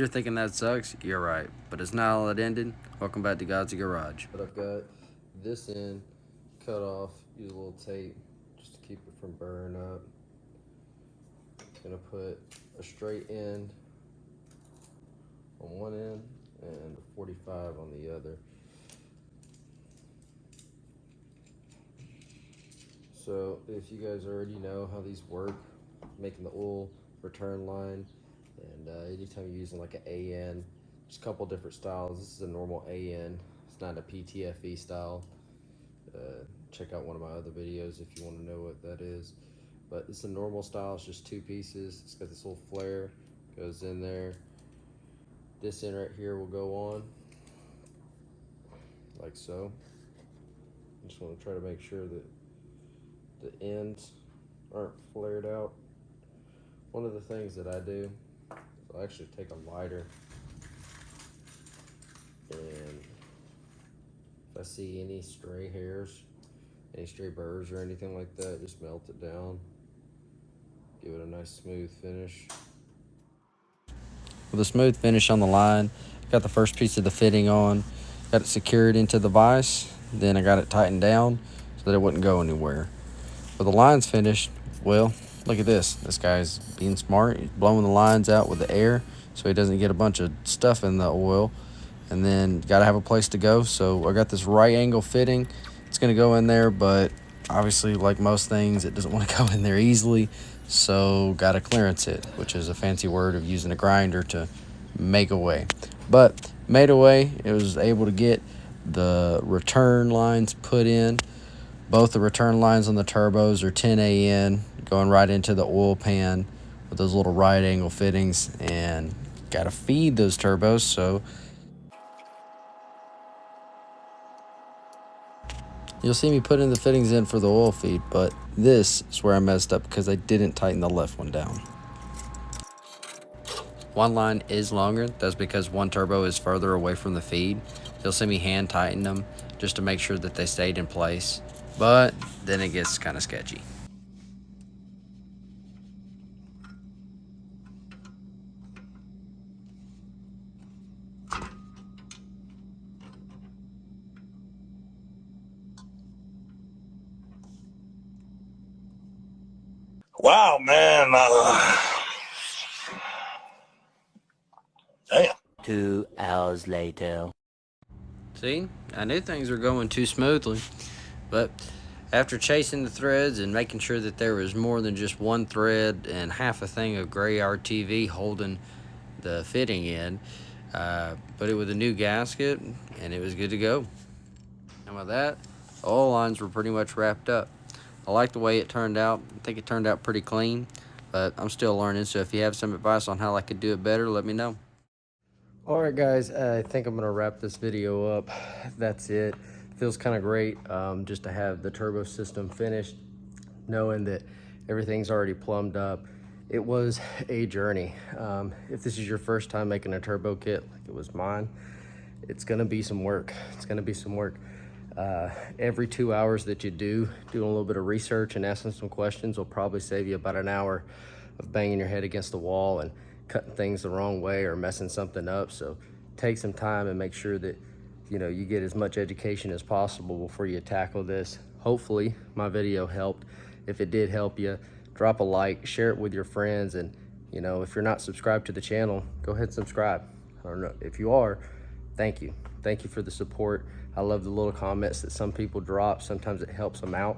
you're thinking that sucks, you're right. But it's not all it ended. Welcome back to God's Garage. But I've got this end cut off. Use a little tape just to keep it from burning up. Gonna put a straight end on one end and a 45 on the other. So if you guys already know how these work, making the oil return line, and anytime you're using like an AN, there's a couple different styles. This is a normal AN. It's not a PTFE style. Check out one of my other videos if you want to know what that is. But it's a normal style. It's just two pieces. It's got this little flare, goes in there. This end right here will go on like so. I just want to try to make sure that the ends aren't flared out. One of the things that I do is I'll actually take a lighter, and if I see any stray hairs, any stray burrs or anything like that, just melt it down. Give it a nice smooth finish. With a smooth finish on the line, got the first piece of the fitting on, got it secured into the vise, then I got it tightened down so that it wouldn't go anywhere. With the lines finished, well, look at this. This guy's being smart. He's blowing the lines out with the air so he doesn't get a bunch of stuff in the oil. And then got to have a place to go. So I got this right angle fitting. It's going to go in there, but obviously, like most things, it doesn't want to go in there easily. So got to clearance it, which is a fancy word of using a grinder to make a way. But made a way. It was able to get the return lines put in. Both the return lines on the turbos are 10 AN, going right into the oil pan with those little right angle fittings, and got to feed those turbos. So you'll see me putting the fittings in for the oil feed, but this is where I messed up because I didn't tighten the left one down. One line is longer. That's because one turbo is further away from the feed. You'll see me hand tighten them just to make sure that they stayed in place. But then it gets kind of sketchy. Wow, man. Damn. 2 hours later. See, I knew things were going too smoothly, but after chasing the threads and making sure that there was more than just one thread and half a thing of gray RTV holding the fitting in, put it with a new gasket, and it was good to go. And with that, all lines were pretty much wrapped up. I like the way it turned out. I think it turned out pretty clean, but I'm still learning, so if you have some advice on how I could do it better, let me know. Alright guys, I think I'm going to wrap this video up. That's it. Feels kind of great just to have the turbo system finished, knowing that everything's already plumbed up. It was a journey. If this is your first time making a turbo kit like it was mine, it's going to be some work. It's going to be some work. Every 2 hours that you doing a little bit of research and asking some questions will probably save you about an hour of banging your head against the wall and cutting things the wrong way or messing something up. So take some time and make sure that you get as much education as possible before you tackle this. Hopefully my video helped. If it did help you, drop a like, share it with your friends, and if you're not subscribed to the channel, go ahead and subscribe. I don't know if you are. Thank you for the support. I love the little comments that some people drop. Sometimes it helps them out,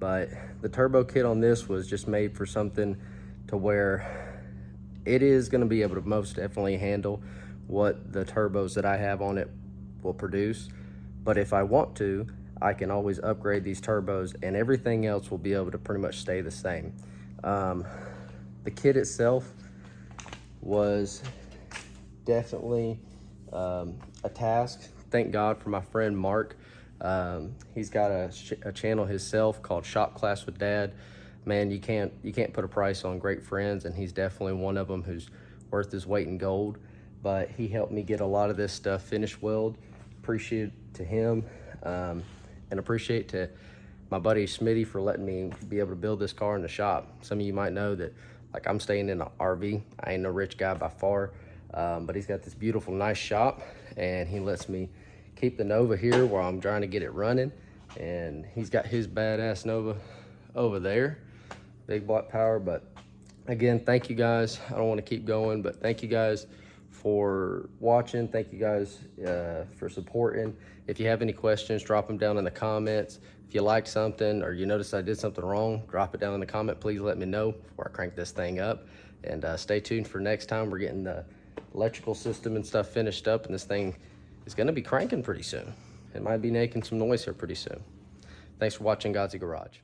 but the turbo kit on this was just made for something to where it is going to be able to most definitely handle what the turbos that I have on it will produce. But if I want to, I can always upgrade these turbos, and everything else will be able to pretty much stay the same. The kit itself was definitely a task. Thank God for my friend Mark. He's got a channel himself called Shop Class with Dad. Man, you can't put a price on great friends, and he's definitely one of them who's worth his weight in gold. But he helped me get a lot of this stuff finished weld. Appreciate to him, and appreciate to my buddy Smitty for letting me be able to build this car in the shop. Some of you might know that, like, I'm staying in an RV. I ain't no rich guy by far. But he's got this beautiful, nice shop, and he lets me keep the Nova here while I'm trying to get it running. And he's got his badass Nova over there, big block power. But again, thank you guys. I don't want to keep going, but thank you guys for watching. Thank you guys for supporting. If you have any questions, drop them down in the comments. If you liked something or you noticed I did something wrong, drop it down in the comment. Please let me know before I crank this thing up. And stay tuned for next time. We're getting the electrical system and stuff finished up, and this thing is going to be cranking pretty soon. It might be making some noise here pretty soon. Thanks for watching Godsey Garage.